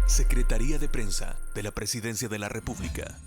Secretaría de Prensa de la Presidencia de la República.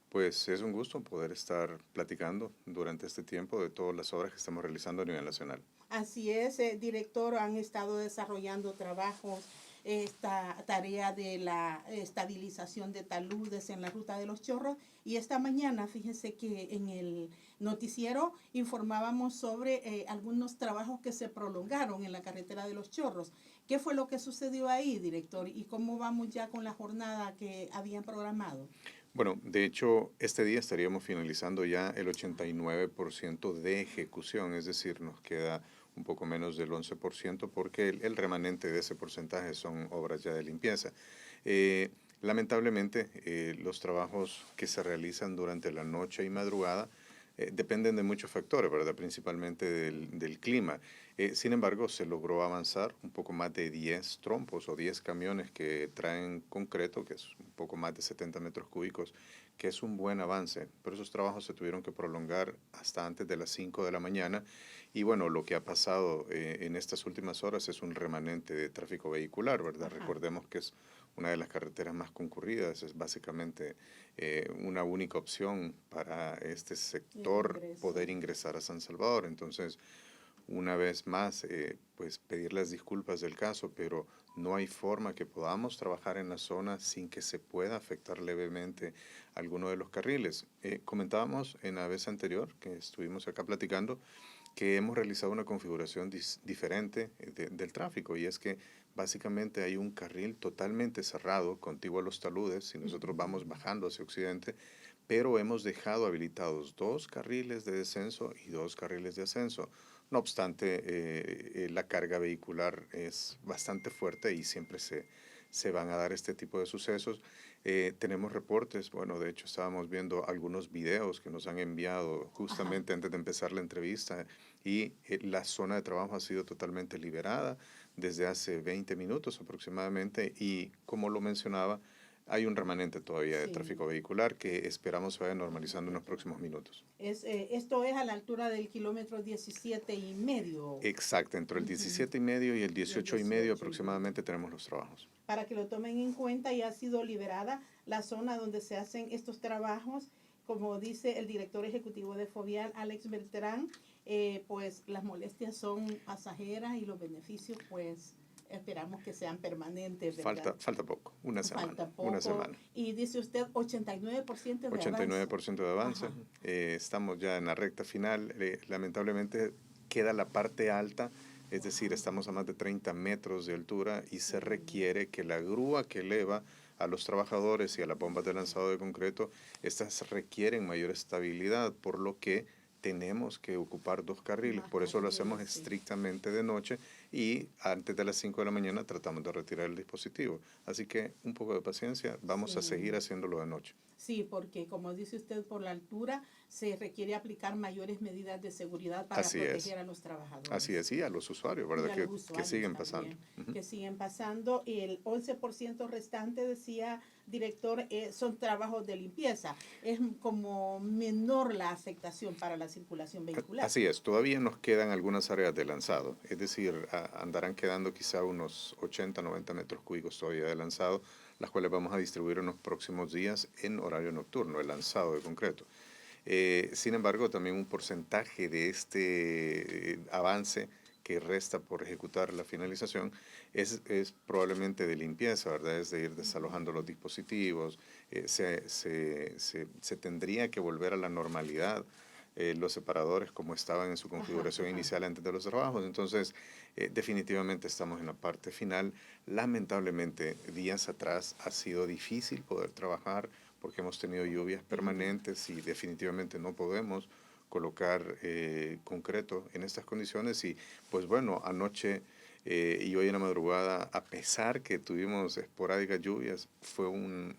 Pues es un gusto poder estar platicando durante este tiempo de todas las obras que estamos realizando a nivel nacional. Así es, director, han estado desarrollando trabajos, esta tarea de la estabilización de taludes en la ruta de los Chorros, y esta mañana fíjese que en el noticiero informábamos sobre algunos trabajos que se prolongaron en la carretera de los Chorros. ¿Qué fue lo que sucedió ahí, director? ¿Y cómo vamos ya con la jornada que habían programado? Bueno, de hecho, este día estaríamos finalizando ya el 89% de ejecución, es decir, nos queda un poco menos del 11% porque el remanente de ese porcentaje son obras ya de limpieza. Lamentablemente, los trabajos que se realizan durante la noche y madrugada dependen de muchos factores, ¿verdad? Principalmente del clima. Sin embargo, se logró avanzar un poco más de 10 trompos o 10 camiones que traen concreto, que es un poco más de 70 metros cúbicos, que es un buen avance. Pero esos trabajos se tuvieron que prolongar hasta antes de las 5 de la mañana. Y bueno, lo que ha pasado en estas últimas horas es un remanente de tráfico vehicular, ¿verdad? Ajá. Recordemos que es una de las carreteras más concurridas, es básicamente una única opción para este sector poder ingresar a San Salvador. Entonces, una vez más, pues pedir las disculpas del caso, pero no hay forma que podamos trabajar en la zona sin que se pueda afectar levemente alguno de los carriles. Comentábamos en la vez anterior que estuvimos acá platicando que hemos realizado una configuración diferente del tráfico, y es que básicamente hay un carril totalmente cerrado, contiguo a los taludes, si nosotros vamos bajando hacia occidente, pero hemos dejado habilitados 2 carriles de descenso y 2 carriles de ascenso. No obstante, la carga vehicular es bastante fuerte y siempre se van a dar este tipo de sucesos. Tenemos reportes, bueno, de hecho estábamos viendo algunos videos que nos han enviado justamente antes de empezar la entrevista, y la zona de trabajo ha sido totalmente liberada desde hace 20 minutos aproximadamente, y como lo mencionaba, hay un remanente todavía de tráfico vehicular que esperamos se vaya normalizando en los próximos minutos. Esto es a la altura del kilómetro 17,5. Exacto, entre el 17,5 y el 18,5 aproximadamente tenemos los trabajos. Para que lo tomen en cuenta, ya ha sido liberada la zona donde se hacen estos trabajos. Como dice el director ejecutivo de Fovial, Alex Beltrán, pues las molestias son pasajeras y los beneficios, pues esperamos que sean permanentes, ¿verdad? Falta poco, una semana. Falta poco. Una semana. Y dice usted 89% de 89% de avance. Estamos ya en la recta final. Lamentablemente queda la parte alta, es decir, estamos a más de 30 metros de altura y se requiere que la grúa que eleva a los trabajadores y a las bombas de lanzado de concreto, estas requieren mayor estabilidad, por lo que tenemos que ocupar 2 carriles, por eso lo hacemos estrictamente de noche, y antes de las 5 de la mañana tratamos de retirar el dispositivo. Así que un poco de paciencia, vamos a seguir haciéndolo de noche. Sí, porque como dice usted, por la altura se requiere aplicar mayores medidas de seguridad para proteger a los trabajadores. Así es, y a los usuarios, ¿verdad? Que siguen pasando. Que siguen pasando. Y el 11% restante, decía director, son trabajos de limpieza. Es como menor la afectación para la circulación vehicular. Así es, todavía nos quedan algunas áreas de lanzado, es decir, andarán quedando quizá unos 80, 90 metros cúbicos todavía de lanzado, las cuales vamos a distribuir en los próximos días en horario nocturno, el lanzado de concreto. Sin embargo, también un porcentaje de este avance que resta por ejecutar la finalización es probablemente de limpieza, ¿verdad? Es de ir desalojando los dispositivos, se tendría que volver a la normalidad los separadores como estaban en su configuración inicial antes de los trabajos. Entonces, definitivamente estamos en la parte final. Lamentablemente, días atrás ha sido difícil poder trabajar porque hemos tenido lluvias permanentes y definitivamente no podemos colocar concreto en estas condiciones. Y pues bueno, anoche y hoy en la madrugada, a pesar que tuvimos esporádicas lluvias, fue un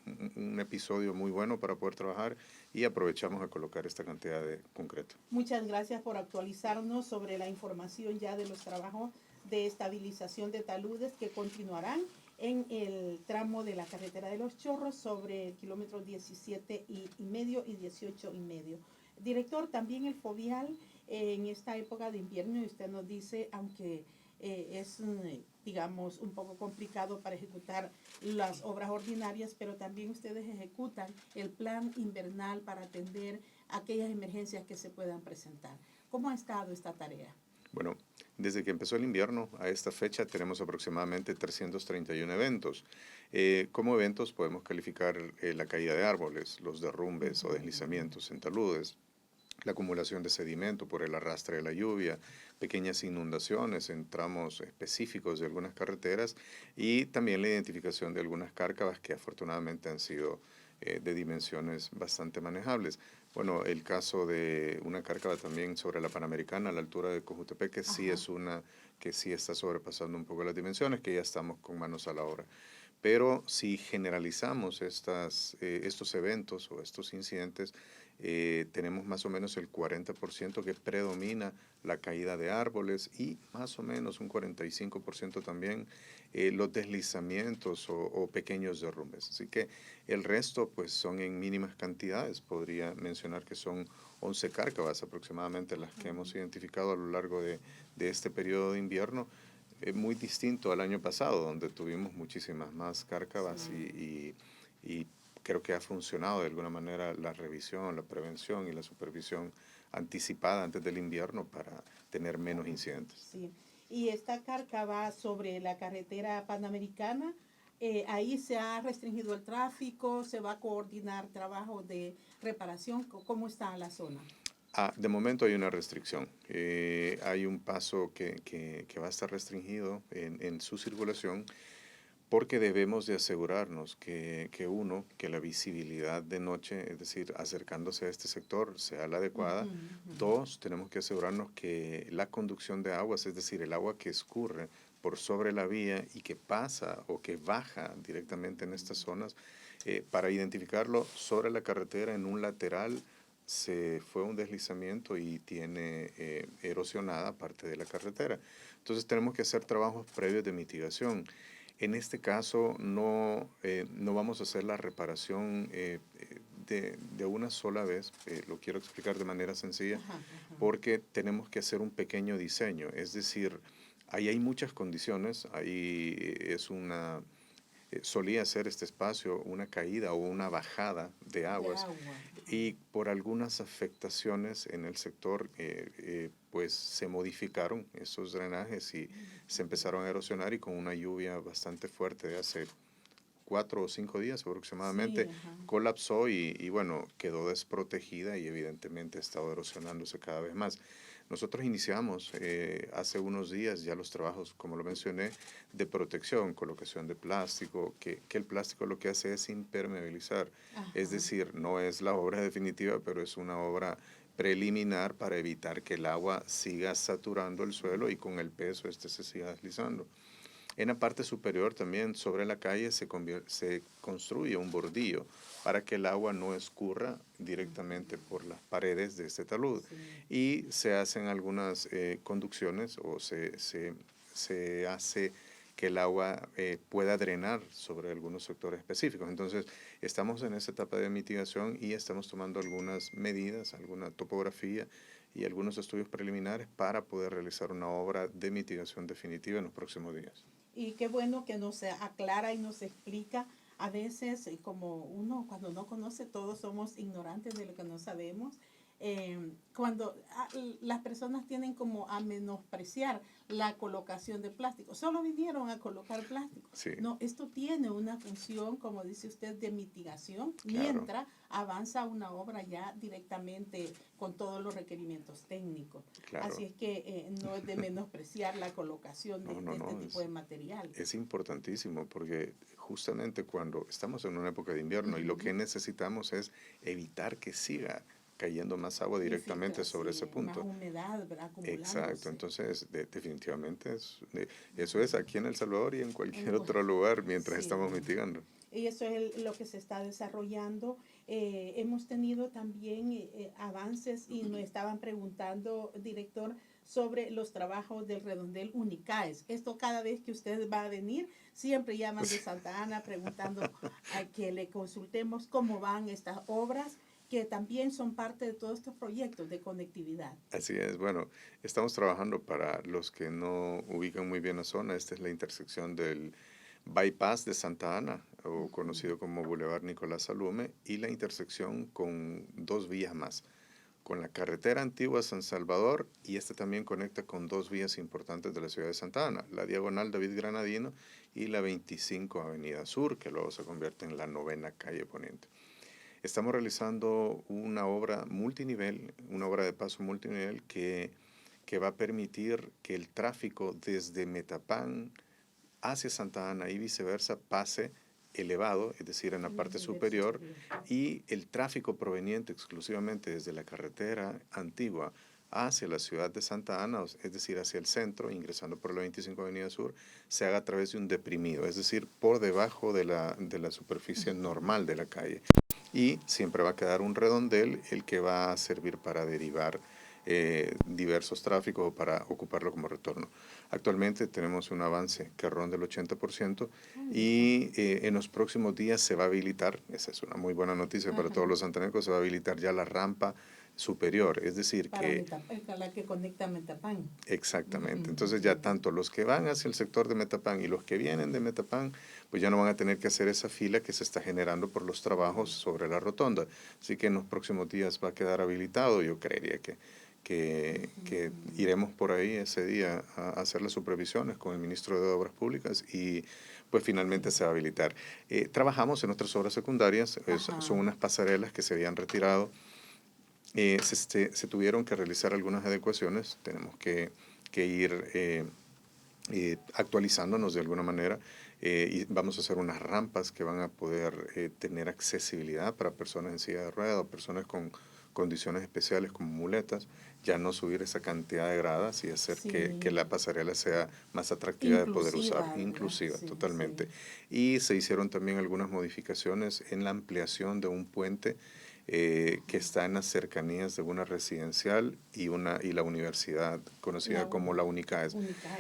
episodio muy bueno para poder trabajar, y aprovechamos a colocar esta cantidad de concreto. Muchas gracias por actualizarnos sobre la información ya de los trabajos de estabilización de taludes que continuarán en el tramo de la carretera de los Chorros sobre el kilómetro 17,5 y 18,5. Director, también el Fovial en esta época de invierno, y usted nos dice, aunque es, digamos, un poco complicado para ejecutar las obras ordinarias, pero también ustedes ejecutan el plan invernal para atender aquellas emergencias que se puedan presentar. ¿Cómo ha estado esta tarea? Bueno, desde que empezó el invierno a esta fecha tenemos aproximadamente 331 eventos. Como eventos podemos calificar la caída de árboles, los derrumbes o deslizamientos en taludes, la acumulación de sedimento por el arrastre de la lluvia, pequeñas inundaciones en tramos específicos de algunas carreteras y también la identificación de algunas cárcavas que afortunadamente han sido de dimensiones bastante manejables. Bueno, el caso de una cárcava también sobre la Panamericana a la altura de Cojutepec, que sí es una que sí está sobrepasando un poco las dimensiones, que ya estamos con manos a la obra. Pero si generalizamos estos eventos o estos incidentes, tenemos más o menos el 40% que predomina la caída de árboles y más o menos un 45% también los deslizamientos o pequeños derrumbes. Así que el resto pues son en mínimas cantidades. Podría mencionar que son 11 cárcavas aproximadamente las que hemos identificado a lo largo de este periodo de invierno. Muy distinto al año pasado, donde tuvimos muchísimas más cárcavas y creo que ha funcionado de alguna manera la revisión, la prevención y la supervisión anticipada antes del invierno para tener menos incidentes. Sí. Y esta cárcava sobre la carretera panamericana, ahí se ha restringido el tráfico, se va a coordinar trabajo de reparación. ¿Cómo está la zona? De momento hay una restricción. Hay un paso que va a estar restringido en su circulación porque debemos de asegurarnos que la visibilidad de noche, es decir, acercándose a este sector, sea la adecuada. Dos, tenemos que asegurarnos que la conducción de aguas, es decir, el agua que escurre por sobre la vía y que pasa o que baja directamente en estas zonas, para identificarlo sobre la carretera en un lateral, se fue un deslizamiento y tiene erosionada parte de la carretera. Entonces tenemos que hacer trabajos previos de mitigación. En este caso no vamos a hacer la reparación de una sola vez, lo quiero explicar de manera sencilla, porque tenemos que hacer un pequeño diseño, es decir, ahí hay muchas condiciones, ahí solía ser este espacio una caída o una bajada de aguas y por algunas afectaciones en el sector pues se modificaron esos drenajes y se empezaron a erosionar y con una lluvia bastante fuerte de hace 4 o 5 días aproximadamente, colapsó y bueno, quedó desprotegida y evidentemente ha estado erosionándose cada vez más. Nosotros iniciamos hace unos días ya los trabajos, como lo mencioné, de protección, colocación de plástico, que el plástico lo que hace es impermeabilizar. Es decir, no es la obra definitiva, pero es una obra preliminar para evitar que el agua siga saturando el suelo y con el peso se siga deslizando. En la parte superior también, sobre la calle, se construye un bordillo para que el agua no escurra directamente por las paredes de este talud. Y se hacen algunas conducciones o se hace que el agua pueda drenar sobre algunos sectores específicos. Entonces, estamos en esa etapa de mitigación y estamos tomando algunas medidas, alguna topografía y algunos estudios preliminares para poder realizar una obra de mitigación definitiva en los próximos días. Y qué bueno que nos aclara y nos explica. A veces, como uno cuando no conoce, todos somos ignorantes de lo que no sabemos. Cuando las personas tienen como a menospreciar la colocación de plástico. Solo vinieron a colocar plástico. Sí. No, esto tiene una función, como dice usted, de mitigación, Claro. mientras avanza una obra ya directamente con todos los requerimientos técnicos. Claro. Así es que no es de menospreciar la colocación de este tipo de material. Es importantísimo porque justamente cuando estamos en una época de invierno y lo que necesitamos es evitar que siga cayendo más agua directamente sobre ese punto. Más humedad, ¿verdad? Exacto, entonces definitivamente eso es aquí en El Salvador y en cualquier otro lugar mientras estamos mitigando. Y eso es lo que se está desarrollando. Hemos tenido también avances y nos estaban preguntando, director, sobre los trabajos del redondel Unicaes. Esto cada vez que usted va a venir, siempre llaman de Santa Ana preguntando a que le consultemos cómo van estas obras, que también son parte de todos estos proyectos de conectividad. Así es, bueno, estamos trabajando para los que no ubican muy bien la zona. Esta es la intersección del Bypass de Santa Ana, o conocido como Boulevard Nicolás Salume, y la intersección con dos vías más, con la carretera antigua San Salvador, y este también conecta con dos vías importantes de la ciudad de Santa Ana, la diagonal David Granadino y la 25 Avenida Sur, que luego se convierte en la 9ª calle Poniente. Estamos realizando una obra multinivel, una obra de paso multinivel que va a permitir que el tráfico desde Metapán hacia Santa Ana y viceversa pase elevado, es decir, en la parte superior, y el tráfico proveniente exclusivamente desde la carretera antigua hacia la ciudad de Santa Ana, es decir, hacia el centro, ingresando por la 25 Avenida Sur, se haga a través de un deprimido, es decir, por debajo de la superficie normal de la calle. Y siempre va a quedar un redondel, el que va a servir para derivar diversos tráficos o para ocuparlo como retorno. Actualmente tenemos un avance que ronda el 80% y en los próximos días se va a habilitar, esa es una muy buena noticia para todos los santanecos, se va a habilitar ya la rampa superior, es decir que... la que conecta a Metapán. Exactamente, entonces ya tanto los que van hacia el sector de Metapán y los que vienen de Metapán, pues ya no van a tener que hacer esa fila que se está generando por los trabajos sobre la rotonda. Así que en los próximos días va a quedar habilitado, yo creería que iremos por ahí ese día a hacer las supervisiones con el ministro de Obras Públicas y pues finalmente se va a habilitar. Trabajamos en otras obras secundarias, son unas pasarelas que se habían retirado. Se tuvieron que realizar algunas adecuaciones, tenemos que ir actualizándonos de alguna manera y vamos a hacer unas rampas que van a poder tener accesibilidad para personas en silla de ruedas o personas con condiciones especiales como muletas, ya no subir esa cantidad de gradas y hacer que la pasarela sea más atractiva de poder usar, inclusiva, totalmente. Y se hicieron también algunas modificaciones en la ampliación de un puente que está en las cercanías de una residencial y la universidad conocida como la UNICAES.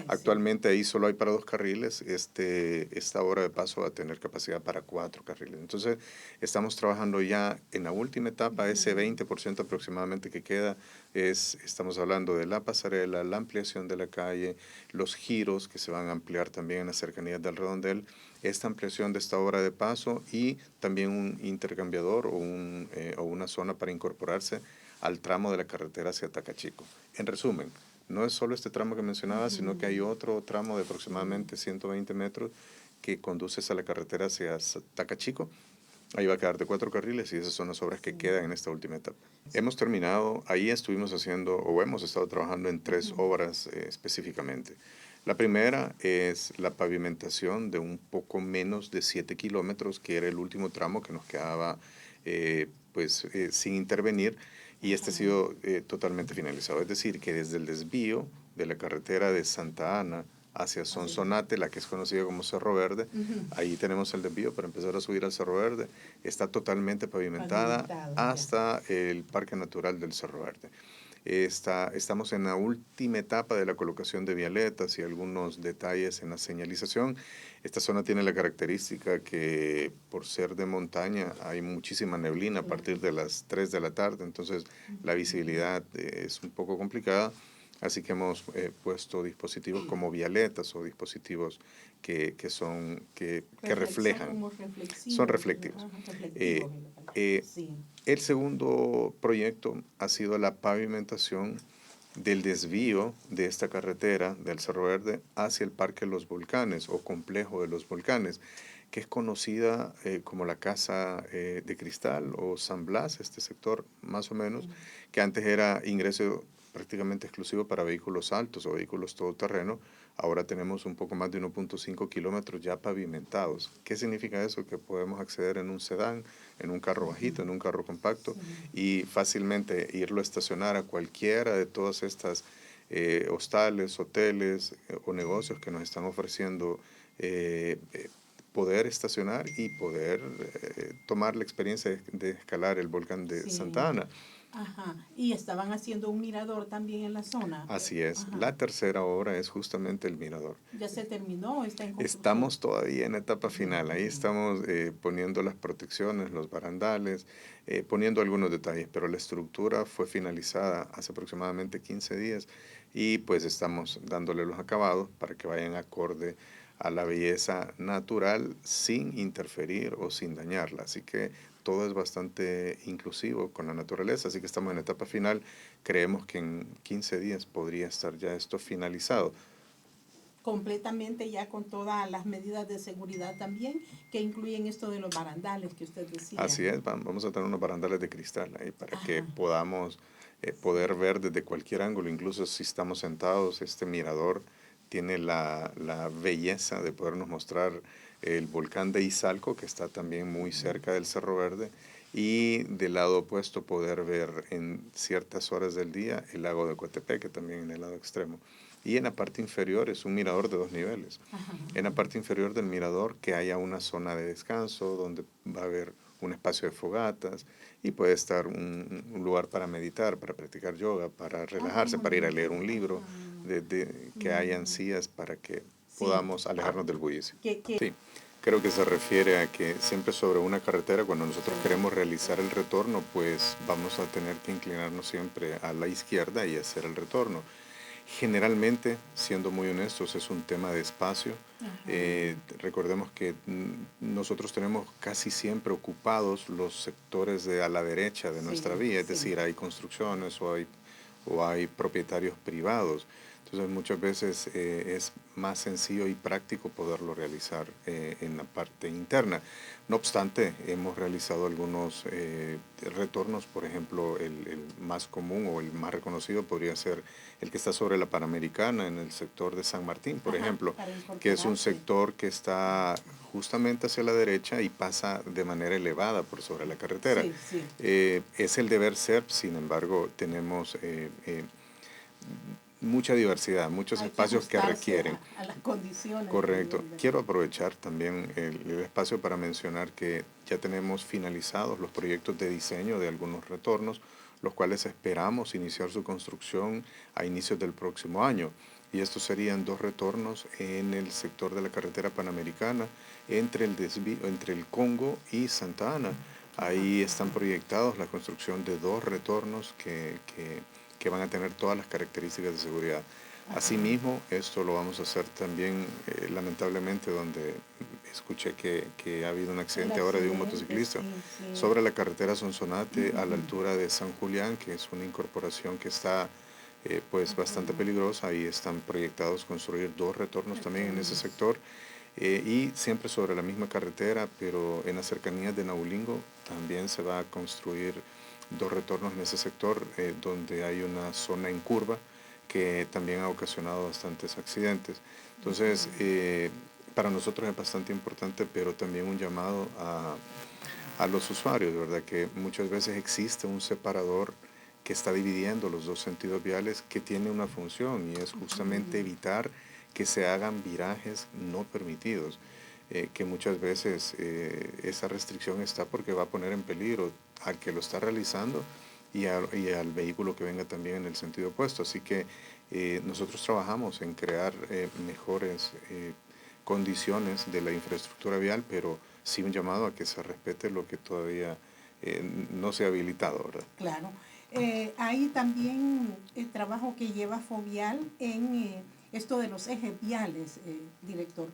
Actualmente ahí solo hay para 2 carriles, esta obra de paso va a tener capacidad para 4 carriles. Entonces estamos trabajando ya en la última etapa, ese 20% aproximadamente que queda, estamos hablando de la pasarela, la ampliación de la calle, los giros que se van a ampliar también en las cercanías del redondel, esta ampliación de esta obra de paso y también un intercambiador o una zona para incorporarse al tramo de la carretera hacia Tacachico. En resumen, no es solo este tramo que mencionaba, sino que hay otro tramo de aproximadamente 120 metros que conduce a la carretera hacia Tacachico. Ahí va a quedar de 4 carriles y esas son las obras que quedan en esta última etapa. Hemos terminado, ahí estuvimos haciendo o hemos estado trabajando en 3 obras específicamente. La primera es la pavimentación de un poco menos de 7 kilómetros, que era el último tramo que nos quedaba sin intervenir, y este ha sido totalmente finalizado. Es decir, que desde el desvío de la carretera de Santa Ana hacia Sonsonate, la que es conocida como Cerro Verde, ahí tenemos el desvío para empezar a subir al Cerro Verde, está totalmente pavimentada hasta el Parque Natural del Cerro Verde. Estamos en la última etapa de la colocación de vialetas y algunos detalles en la señalización. Esta zona tiene la característica que por ser de montaña hay muchísima neblina a partir de las 3 de la tarde, entonces la visibilidad es un poco complicada, así que hemos puesto dispositivos como vialetas o dispositivos que reflejan, son reflectivos. El segundo proyecto ha sido la pavimentación del desvío de esta carretera del Cerro Verde hacia el Parque de los Volcanes o Complejo de los Volcanes, que es conocida como la Casa de Cristal o San Blas, este sector más o menos, que antes era ingreso prácticamente exclusivo para vehículos altos o vehículos todoterreno. Ahora tenemos un poco más de 1.5 kilómetros ya pavimentados. ¿Qué significa eso? Que podemos acceder en un sedán, en un carro bajito, en un carro compacto y fácilmente irlo a estacionar a cualquiera de todas estas hostales, hoteles o negocios que nos están ofreciendo poder estacionar y poder tomar la experiencia de escalar el volcán de Santa Ana. Ajá. Y estaban haciendo un mirador también en la zona. Así es. Ajá. La tercera obra es justamente el mirador. ¿Ya se terminó? ¿Está en construcción? Estamos todavía en etapa final. Ahí estamos poniendo las protecciones, los barandales, poniendo algunos detalles, pero la estructura fue finalizada hace aproximadamente 15 días y pues estamos dándole los acabados para que vayan acorde a la belleza natural sin interferir o sin dañarla. Así que todo es bastante inclusivo con la naturaleza, así que estamos en etapa final. Creemos que en 15 días podría estar ya esto finalizado. Completamente ya con todas las medidas de seguridad también, que incluyen esto de los barandales que usted decía. Así es, vamos a tener unos barandales de cristal ahí para que Ajá. podamos poder ver desde cualquier ángulo, incluso si estamos sentados, este mirador tiene la belleza de podernos mostrar el volcán de Izalco, que está también muy cerca del Cerro Verde, y del lado opuesto poder ver en ciertas horas del día el lago de Coatepeque, también en el lado extremo. Y en la parte inferior es un mirador de 2 niveles. Ajá. En la parte inferior del mirador que haya una zona de descanso donde va a haber un espacio de fogatas y puede estar un lugar para meditar, para practicar yoga, para Ah, qué relajarse, para ir a leer bonito. un libro, Ajá. que hayan sillas para que Sí. podamos alejarnos del bullicio. Que Sí, creo que se refiere a que siempre sobre una carretera, cuando nosotros queremos realizar el retorno, pues vamos a tener que inclinarnos siempre a la izquierda y hacer el retorno. Generalmente, siendo muy honestos, es un tema de espacio. Recordemos que nosotros tenemos casi siempre ocupados los sectores de a la derecha de nuestra vía, es decir, hay construcciones o hay propietarios privados. Entonces muchas veces es más sencillo y práctico poderlo realizar en la parte interna. No obstante, hemos realizado algunos retornos, por ejemplo, el más común o el más reconocido podría ser el que está sobre la Panamericana, en el sector de San Martín, por ejemplo, que es un sector que está justamente hacia la derecha y pasa de manera elevada por sobre la carretera. Sí, sí. Es el deber ser, sin embargo, tenemos mucha diversidad, muchos Hay espacios que ajustarse requieren. a las condiciones. Correcto. También, Quiero aprovechar también el espacio para mencionar que ya tenemos finalizados los proyectos de diseño de algunos retornos, los cuales esperamos iniciar su construcción a inicios del próximo año. Y estos serían 2 retornos en el sector de la carretera panamericana entre entre el Congo y Santa Ana. Ahí están proyectados la construcción de 2 retornos que van a tener todas las características de seguridad. Asimismo, esto lo vamos a hacer también, lamentablemente, donde escuché que ha habido un accidente ahora de un motociclista sobre la carretera Sonsonate a la altura de San Julián, que es una incorporación que está pues bastante peligrosa. Ahí están proyectados construir 2 retornos también en ese sector. Y siempre sobre la misma carretera, pero en las cercanías de Naulingo también se va a construir 2 retornos en ese sector, donde hay una zona en curva que también ha ocasionado bastantes accidentes. Entonces, para nosotros es bastante importante, pero también un llamado a los usuarios, ¿verdad? Que muchas veces existe un separador que está dividiendo los 2 sentidos viales que tiene una función y es justamente evitar que se hagan virajes no permitidos, que muchas veces esa restricción está porque va a poner en peligro al que lo está realizando y al vehículo que venga también en el sentido opuesto. Así que nosotros trabajamos en crear mejores condiciones de la infraestructura vial, pero sí un llamado a que se respete lo que todavía no se ha habilitado, ¿verdad? Claro. Hay también el trabajo que lleva Fovial en esto de los ejes viales, director.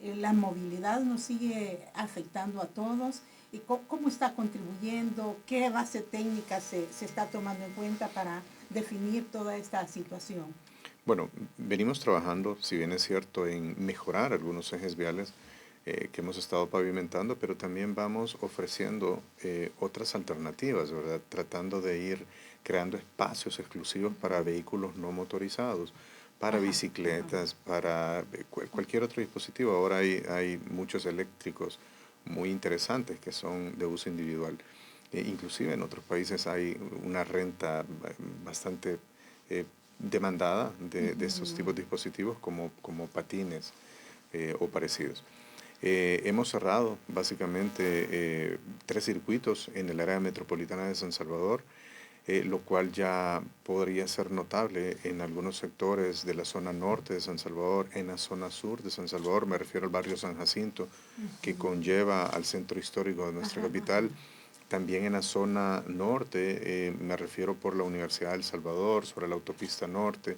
La movilidad nos sigue afectando a todos. ¿Y cómo está contribuyendo? ¿Qué base técnica se está tomando en cuenta para definir toda esta situación? Bueno, venimos trabajando, si bien es cierto, en mejorar algunos ejes viales que hemos estado pavimentando, pero también vamos ofreciendo otras alternativas, ¿verdad? Tratando de ir creando espacios exclusivos para vehículos no motorizados, para bicicletas, para cualquier otro dispositivo. Ahora hay muchos eléctricos muy interesantes que son de uso individual. Inclusive en otros países hay una renta bastante demandada de estos tipos de dispositivos como patines o parecidos. Hemos cerrado básicamente 3 circuitos en el área metropolitana de San Salvador. lo cual ya podría ser notable en algunos sectores de la zona norte de San Salvador, en la zona sur de San Salvador, me refiero al barrio San Jacinto, que conlleva al centro histórico de nuestra capital. También en la zona norte, me refiero por la Universidad de El Salvador, sobre la autopista norte,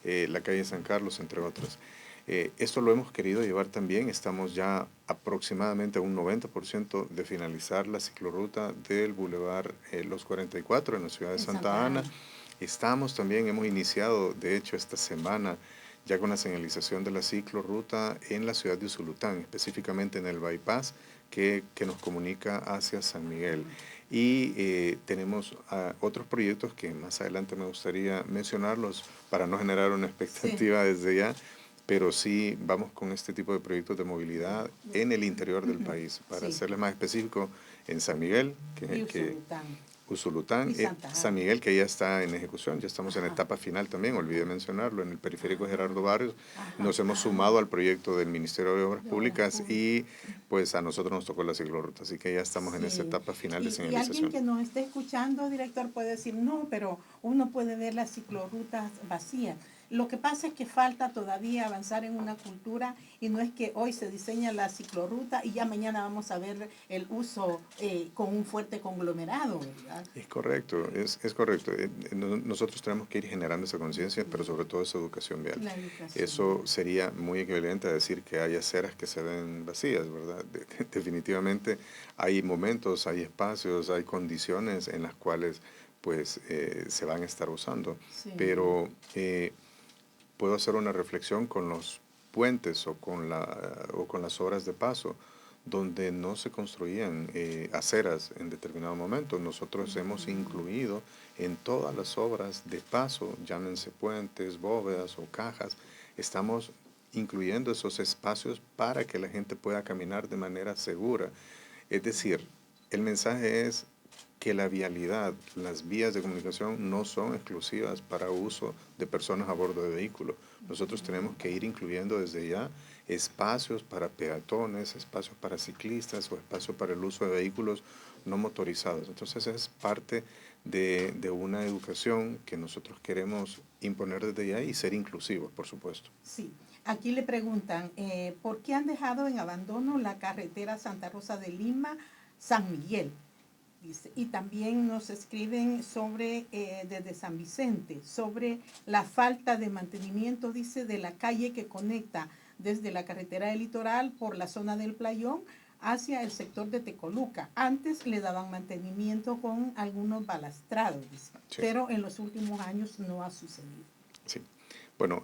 la calle San Carlos, entre otras. Esto lo hemos querido llevar también, estamos ya aproximadamente a un 90% de finalizar la ciclorruta del Boulevard Los 44 en la ciudad de Santa Ana. Estamos también, hemos iniciado, de hecho, esta semana ya con la señalización de la ciclorruta en la ciudad de Usulután, específicamente en el bypass que nos comunica hacia San Miguel. Y tenemos otros proyectos que más adelante me gustaría mencionarlos para no generar una expectativa desde ya, pero sí vamos con este tipo de proyectos de movilidad en el interior del país. Para serles más específico, en San Miguel, Usulután, San Miguel, que ya está en ejecución, ya estamos en etapa final también, olvidé mencionarlo, en el periférico Gerardo Barrios. Nos hemos sumado al proyecto del Ministerio de Obras Públicas y pues a nosotros nos tocó la ciclorruta, así que ya estamos en esa etapa final de señalización. Y alguien que nos esté escuchando, director, puede decir, no, pero uno puede ver las ciclorrutas vacías. Lo que pasa es que falta todavía avanzar en una cultura y no es que hoy se diseña la ciclorruta y ya mañana vamos a ver el uso con un fuerte conglomerado, ¿verdad? Es correcto, es correcto. Nosotros tenemos que ir generando esa conciencia, pero sobre todo esa educación vial. Eso sería muy equivalente a decir que hay aceras que se ven vacías, ¿verdad? Definitivamente hay momentos, hay espacios, hay condiciones en las cuales pues se van a estar usando, pero puedo hacer una reflexión con los puentes o con las obras de paso, donde no se construían aceras en determinado momento. Nosotros hemos incluido en todas las obras de paso, llámense puentes, bóvedas o cajas, estamos incluyendo esos espacios para que la gente pueda caminar de manera segura. Es decir, el mensaje es que la vialidad, las vías de comunicación no son exclusivas para uso de personas a bordo de vehículos. Nosotros tenemos que ir incluyendo desde ya espacios para peatones, espacios para ciclistas o espacios para el uso de vehículos no motorizados. Entonces es parte de una educación que nosotros queremos imponer desde ya y ser inclusivos, por supuesto. Sí. Aquí le preguntan, ¿por qué han dejado en abandono la carretera Santa Rosa de Lima, San Miguel? Dice, y también nos escriben sobre, desde San Vicente, sobre la falta de mantenimiento, dice, de la calle que conecta desde la carretera del Litoral por la zona del Playón hacia el sector de Tecoluca. Antes le daban mantenimiento con algunos balastrados, dice, pero en los últimos años no ha sucedido. Sí. Bueno,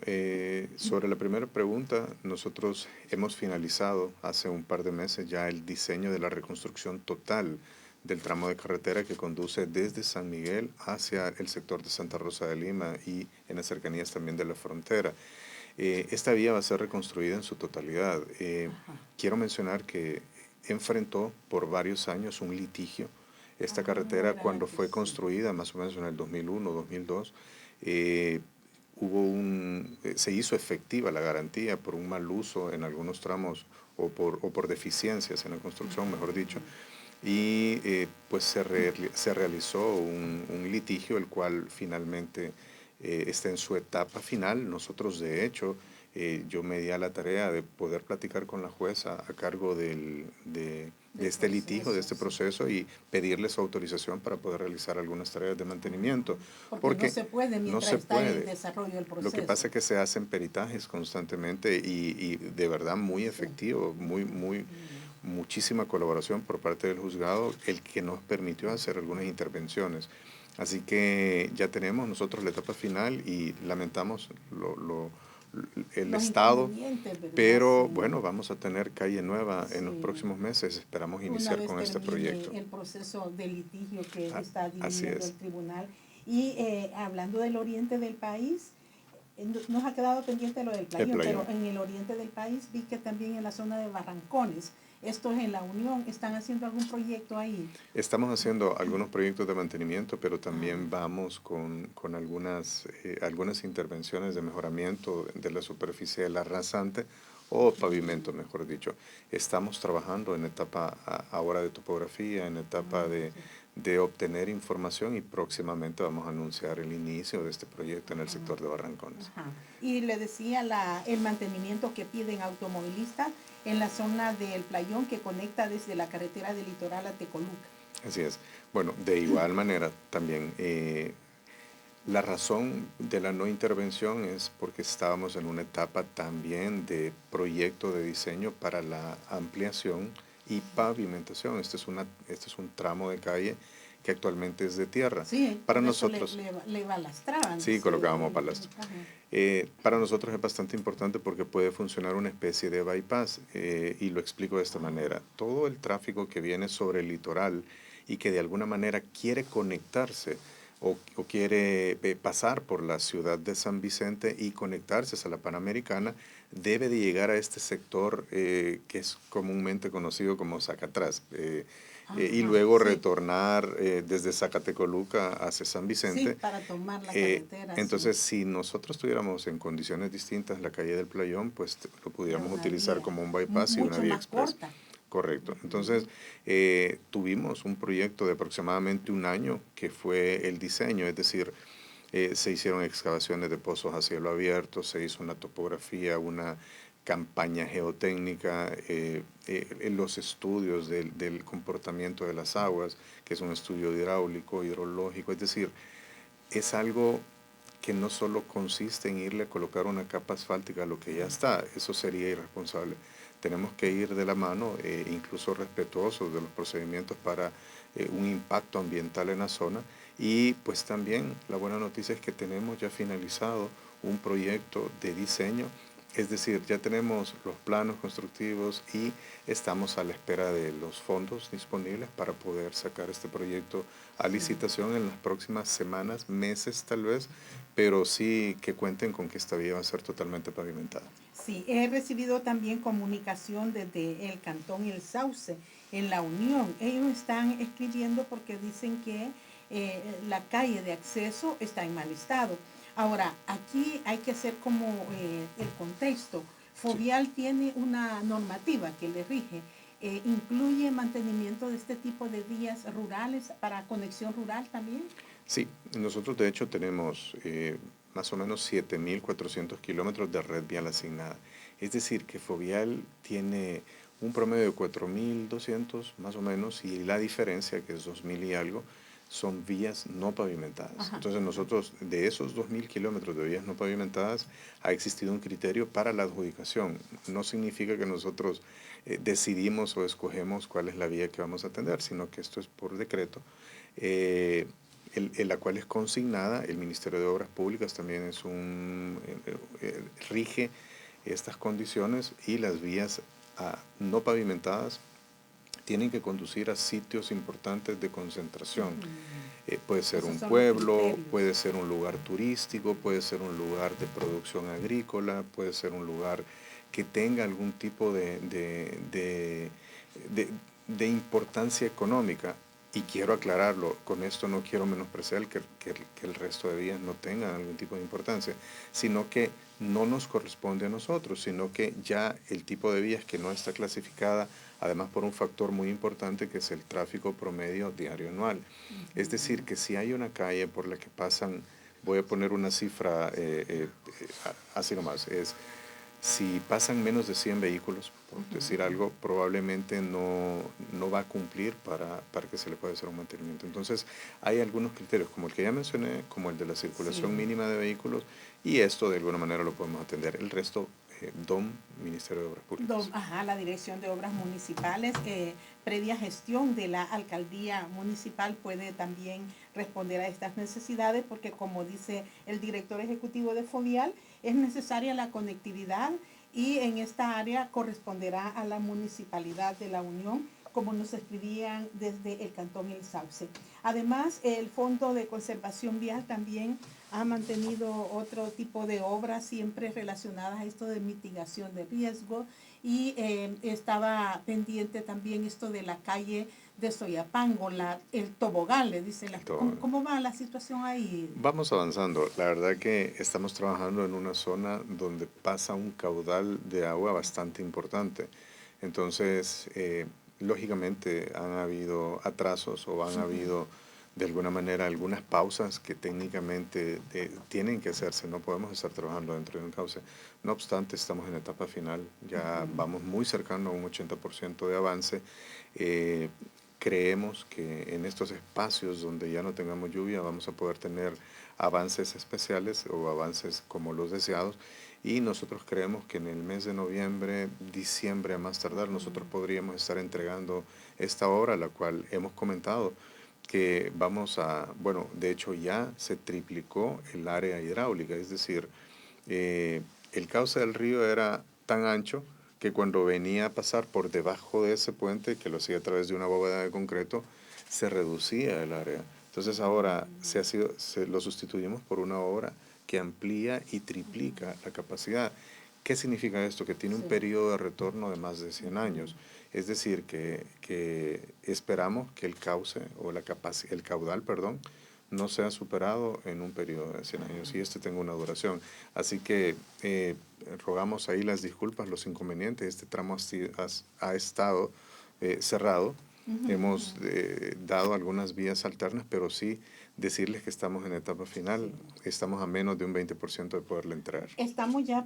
sobre la primera pregunta, nosotros hemos finalizado hace un par de meses ya el diseño de la reconstrucción total del tramo de carretera que conduce desde San Miguel hacia el sector de Santa Rosa de Lima y en las cercanías también de la frontera. Esta vía va a ser reconstruida en su totalidad. Quiero mencionar que enfrentó por varios años un litigio. Esta carretera, cuando fue construida, más o menos en el 2001, 2002, se hizo efectiva la garantía por un mal uso en algunos tramos o por deficiencias en la construcción, mejor dicho. Y pues se realizó un litigio, el cual finalmente está en su etapa final. Nosotros, de hecho, yo me di a la tarea de poder platicar con la jueza a cargo de este litigio, de este proceso, y pedirle su autorización para poder realizar algunas tareas de mantenimiento. Porque no se puede mientras está en desarrollo el proceso. Lo que pasa es que se hacen peritajes constantemente y de verdad muy efectivo, muchísima colaboración por parte del juzgado, el que nos permitió hacer algunas intervenciones. Así que ya tenemos nosotros la etapa final y lamentamos el estado, pero bueno, vamos a tener calle nueva en los próximos meses. Esperamos iniciar con este proyecto. El proceso de litigio que está dirimiendo el tribunal. Y hablando del oriente del país, nos ha quedado pendiente lo del Playón, pero en el oriente del país vi que también en la zona de Barrancones, esto es en La Unión, ¿están haciendo algún proyecto ahí? Estamos haciendo algunos proyectos de mantenimiento, pero también vamos con algunas intervenciones de mejoramiento de la superficie de la rasante o pavimento, mejor dicho. Estamos trabajando en etapa ahora de topografía, en etapa de de obtener información y próximamente vamos a anunciar el inicio de este proyecto en el sector de Barrancones. Ajá. Y le decía el mantenimiento que piden automovilistas en la zona del Playón que conecta desde la carretera del Litoral a Tecoluca. Así es. Bueno, de igual manera también la razón de la no intervención es porque estábamos en una etapa también de proyecto de diseño para la ampliación y pavimentación. Este es un tramo de calle que actualmente es de tierra. Sí, para nosotros le balastraban. Sí, colocábamos balastro. Para nosotros es bastante importante porque puede funcionar una especie de bypass y lo explico de esta manera. Todo el tráfico que viene sobre el litoral y que de alguna manera quiere conectarse o quiere pasar por la ciudad de San Vicente y conectarse a la Panamericana, debe de llegar a este sector que es comúnmente conocido como Zacatrás. Y luego retornar desde Zacatecoluca hacia San Vicente. Sí, para tomar la carretera. Entonces, si nosotros tuviéramos en condiciones distintas la calle del Playón, pues lo pudiéramos utilizar como un bypass y una vía express. Corta. Correcto. Entonces, tuvimos un proyecto de aproximadamente un año que fue el diseño, es decir, se hicieron excavaciones de pozos a cielo abierto, se hizo una topografía, una campaña geotécnica, los estudios del comportamiento de las aguas, que es un estudio hidráulico, hidrológico, es decir, es algo que no solo consiste en irle a colocar una capa asfáltica a lo que ya está, eso sería irresponsable. Tenemos que ir de la mano, incluso respetuosos de los procedimientos para un impacto ambiental en la zona, y pues también la buena noticia es que tenemos ya finalizado un proyecto de diseño. Es decir, ya tenemos los planos constructivos y estamos a la espera de los fondos disponibles para poder sacar este proyecto a licitación en las próximas semanas, meses tal vez, pero sí que cuenten con que esta vía va a ser totalmente pavimentada. Sí, he recibido también comunicación desde el Cantón El Sauce, en La Unión. Ellos están escribiendo porque dicen que la calle de acceso está en mal estado. Ahora, aquí hay que hacer como el contexto. Fovial tiene una normativa que le rige. ¿Incluye mantenimiento de este tipo de vías rurales para conexión rural también? Sí, nosotros de hecho tenemos más o menos 7.400 kilómetros de red vial asignada. Es decir, que Fovial tiene un promedio de 4.200 más o menos y la diferencia, que es 2.000 y algo, son vías no pavimentadas. Ajá. Entonces nosotros, de esos 2.000 kilómetros de vías no pavimentadas, ha existido un criterio para la adjudicación. No significa que nosotros decidimos o escogemos cuál es la vía que vamos a atender, sino que esto es por decreto, la cual es consignada. El Ministerio de Obras Públicas también es rige estas condiciones y las vías no pavimentadas tienen que conducir a sitios importantes de concentración. Puede ser un pueblo, puede ser un lugar turístico, puede ser un lugar de producción agrícola, puede ser un lugar que tenga algún tipo de importancia económica. Y quiero aclararlo, con esto no quiero menospreciar que el resto de vías no tengan algún tipo de importancia, sino que no nos corresponde a nosotros, sino que ya el tipo de vías que no está clasificada, además por un factor muy importante que es el tráfico promedio diario anual. Es decir, que si hay una calle por la que pasan, voy a poner una cifra así nomás, si pasan menos de 100 vehículos, por decir algo, probablemente no va a cumplir para que se le pueda hacer un mantenimiento. Entonces, hay algunos criterios, como el que ya mencioné, como el de la circulación mínima de vehículos, y esto de alguna manera lo podemos atender. El resto, DOM, Ministerio de Obras Públicas. La Dirección de Obras Municipales, previa gestión de la Alcaldía Municipal puede también responder a estas necesidades, porque como dice el director ejecutivo de Fovial, es necesaria la conectividad y en esta área corresponderá a la Municipalidad de La Unión, como nos escribían desde el Cantón El Sauce. Además, el Fondo de Conservación Vial también ha mantenido otro tipo de obras siempre relacionadas a esto de mitigación de riesgo y estaba pendiente también esto de la calle de Soyapango, el tobogán, le dicen. ¿Cómo va la situación ahí? Vamos avanzando. La verdad que estamos trabajando en una zona donde pasa un caudal de agua bastante importante. Entonces, lógicamente han habido atrasos o han habido de alguna manera algunas pausas que técnicamente tienen que hacerse, no podemos estar trabajando dentro de un cauce. No obstante, estamos en etapa final, ya vamos muy cercano a un 80% de avance. Eh, Creemos que en estos espacios donde ya no tengamos lluvia vamos a poder tener avances especiales o avances como los deseados, y nosotros creemos que en el mes de noviembre, diciembre a más tardar, nosotros podríamos estar entregando esta obra, la cual hemos comentado que vamos a, bueno, de hecho ya se triplicó el área hidráulica, es decir, el cauce del río era tan ancho que cuando venía a pasar por debajo de ese puente, que lo hacía a través de una bóveda de concreto, se reducía el área. Entonces ahora lo sustituimos por una obra que amplía y triplica la capacidad. ¿Qué significa esto? Que tiene un periodo de retorno de más de 100 años. Es decir, que esperamos que el cauce o el caudal, perdón, no sea superado en un periodo de 100 años y tenga una duración. Así que rogamos ahí las disculpas, los inconvenientes. Este tramo ha estado cerrado. Hemos dado algunas vías alternas, pero sí decirles que estamos en etapa final. Estamos a menos de un 20% de poderle entrar. Estamos ya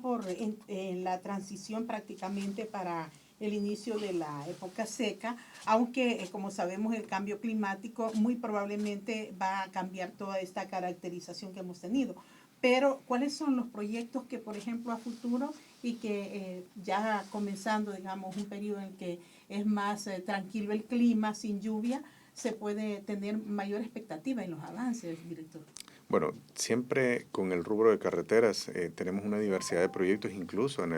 en la transición prácticamente para el inicio de la época seca, aunque como sabemos el cambio climático muy probablemente va a cambiar toda esta caracterización que hemos tenido. Pero, ¿cuáles son los proyectos que, por ejemplo, a futuro y que ya comenzando, digamos, un periodo en que es más tranquilo el clima, sin lluvia, se puede tener mayor expectativa en los avances, director? Bueno, siempre con el rubro de carreteras tenemos una diversidad de proyectos, incluso en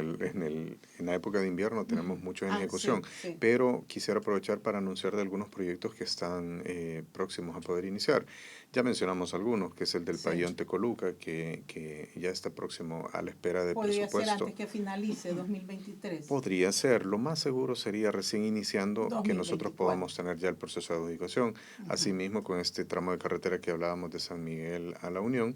la época de invierno tenemos muchos en ejecución, Sí. pero quisiera aprovechar para anunciar de algunos proyectos que están próximos a poder iniciar. Ya mencionamos algunos, que es el del Pabellón Tecoluca, que ya está próximo a la espera de ¿Podría presupuesto. ser antes que finalice 2023? Podría ser. Lo más seguro sería recién iniciando 2024. que nosotros podamos tener ya el proceso de adjudicación. Asimismo, con este tramo de carretera que hablábamos de San Miguel a La Unión,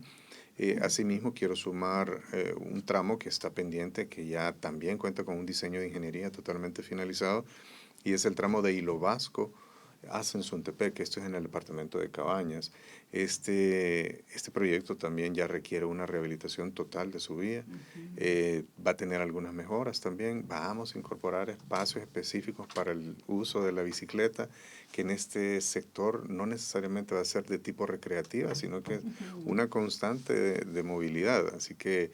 asimismo quiero sumar un tramo que está pendiente, que ya también cuenta con un diseño de ingeniería totalmente finalizado, y es el tramo de Hilo Vasco a Sensuntepec, que esto es en el departamento de Cabañas. Este proyecto también ya requiere una rehabilitación total de su vía. Va a tener algunas mejoras también. Vamos a incorporar espacios específicos para el uso de la bicicleta, que en este sector no necesariamente va a ser de tipo recreativa, sino que es una constante de movilidad. Así que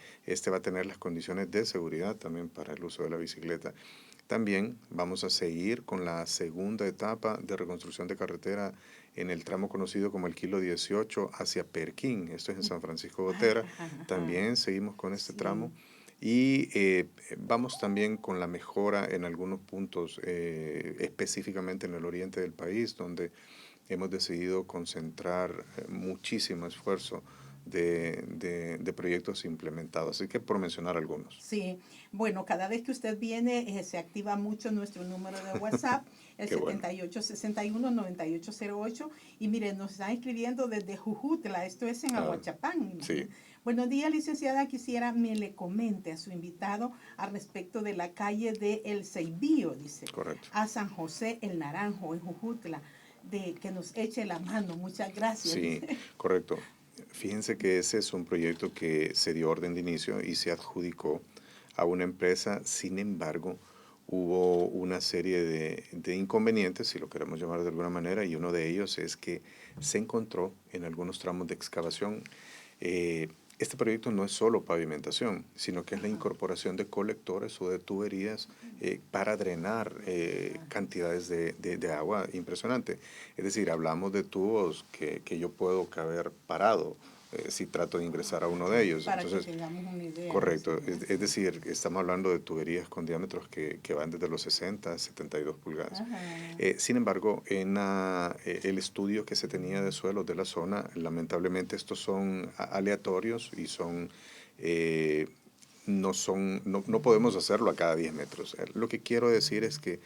va a tener las condiciones de seguridad también para el uso de la bicicleta. También vamos a seguir con la segunda etapa de reconstrucción de carretera en el tramo conocido como el Kilo 18 hacia Perquín. Esto es en San Francisco Gotera. También seguimos con este tramo. Y vamos también con la mejora en algunos puntos, específicamente en el oriente del país, donde hemos decidido concentrar muchísimo esfuerzo de proyectos implementados. Así que por mencionar algunos. Sí, bueno, cada vez que usted viene se activa mucho nuestro número de WhatsApp, el 7861-9808. Y miren, nos están escribiendo desde Jujutla, esto es en Aguachapán. Sí. Buenos días, licenciada. Quisiera me le comente a su invitado al respecto de la calle de El Ceibío, dice. Correcto. A San José El Naranjo, en Jujutla, que nos eche la mano. Muchas gracias. Sí, correcto. Fíjense que ese es un proyecto que se dio orden de inicio y se adjudicó a una empresa. Sin embargo, hubo una serie de inconvenientes, si lo queremos llamar de alguna manera, y uno de ellos es que se encontró en algunos tramos de excavación. Este proyecto no es solo pavimentación, sino que es la incorporación de colectores o de tuberías para drenar cantidades de agua impresionante. Es decir, hablamos de tubos que yo puedo caber parado si trato de ingresar a uno de ellos. Para Entonces, que tengamos una idea. correcto, es decir, estamos hablando de tuberías con diámetros que van desde los 60 a 72 pulgadas. Sin embargo, en el estudio que se tenía de suelos de la zona, lamentablemente estos son aleatorios y no podemos hacerlo a cada 10 metros. Lo que quiero decir es que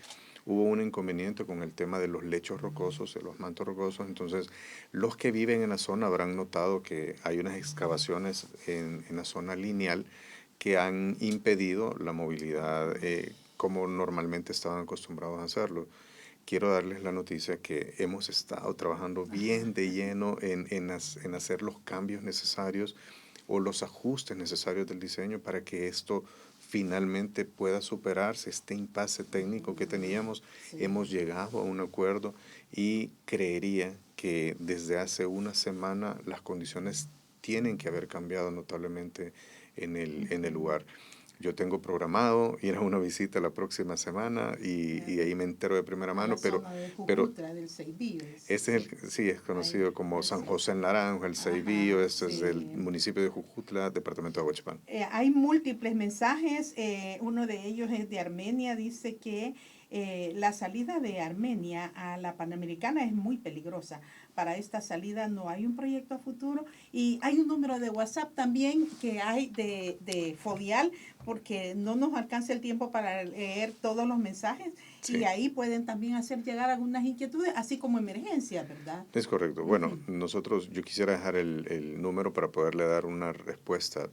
hubo un inconveniente con el tema de los lechos rocosos, de los mantos rocosos. Entonces, los que viven en la zona habrán notado que hay unas excavaciones en la zona lineal que han impedido la movilidad como normalmente estaban acostumbrados a hacerlo. quiero darles la noticia que hemos estado trabajando bien de lleno en hacer los cambios necesarios o los ajustes necesarios del diseño para que esto finalmente pueda superarse, este impasse técnico que teníamos. Sí. Hemos llegado a un acuerdo y creería que desde hace una semana las condiciones tienen que haber cambiado notablemente en el lugar. Yo tengo programado ir a una visita la próxima semana y ahí me entero de primera mano, pero del Ceibillo, este es sí, es conocido como San José en Naranjo, el Ceibillo, este es el municipio de Jujutla, departamento de Aguachapán. Hay múltiples mensajes, uno de ellos es de Armenia, dice que la salida de Armenia a la Panamericana es muy peligrosa. Para esta salida no hay un proyecto a futuro y hay un número de WhatsApp también que hay de Fovial, porque no nos alcanza el tiempo para leer todos los mensajes. Sí. Y ahí pueden también hacer llegar algunas inquietudes, así como emergencias, ¿verdad? Es correcto. Bueno, yo quisiera dejar el número para poderle dar una respuesta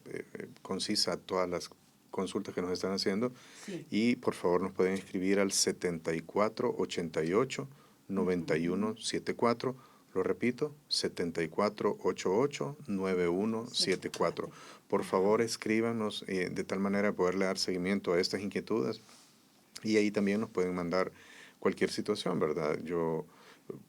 concisa a todas las consultas que nos están haciendo. Sí. Y por favor nos pueden escribir al 7488-9174. Lo repito, 7488-9174. Por favor, escríbanos de tal manera de poderle dar seguimiento a estas inquietudes. Y ahí también nos pueden mandar cualquier situación, ¿verdad? Yo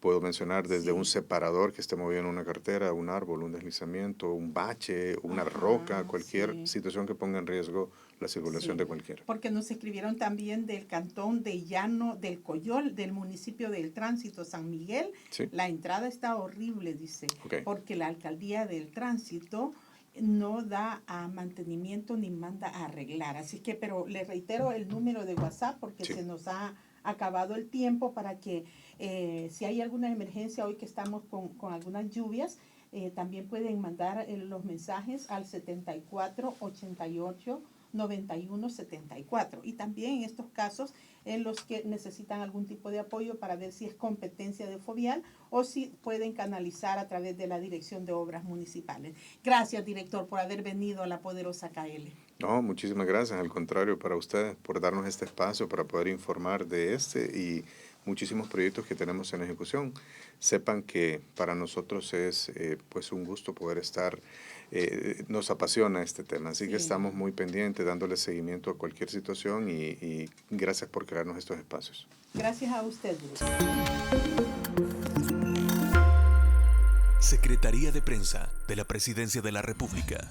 puedo mencionar desde un separador que esté moviendo una carretera, un árbol, un deslizamiento, un bache, una roca, cualquier situación que ponga en riesgo la circulación de cualquiera. Porque nos escribieron también del cantón de Llano del Coyol, del municipio del Tránsito San Miguel. Sí. La entrada está horrible, dice, porque la alcaldía del Tránsito no da a mantenimiento ni manda a arreglar. Así que, pero le reitero el número de WhatsApp porque se nos ha acabado el tiempo para que si hay alguna emergencia hoy que estamos con algunas lluvias, también pueden mandar los mensajes al 7488-9174. Y también en estos casos en los que necesitan algún tipo de apoyo para ver si es competencia de Fovial o si pueden canalizar a través de la Dirección de Obras Municipales. Gracias, director, por haber venido a la poderosa KL. No, muchísimas gracias. Al contrario, para ustedes, por darnos este espacio para poder informar de y muchísimos proyectos que tenemos en ejecución. Sepan que para nosotros es pues un gusto poder estar, nos apasiona este tema, así que estamos muy pendientes, dándole seguimiento a cualquier situación y gracias por crearnos estos espacios. Gracias a usted, director. Secretaría de Prensa de la Presidencia de la República.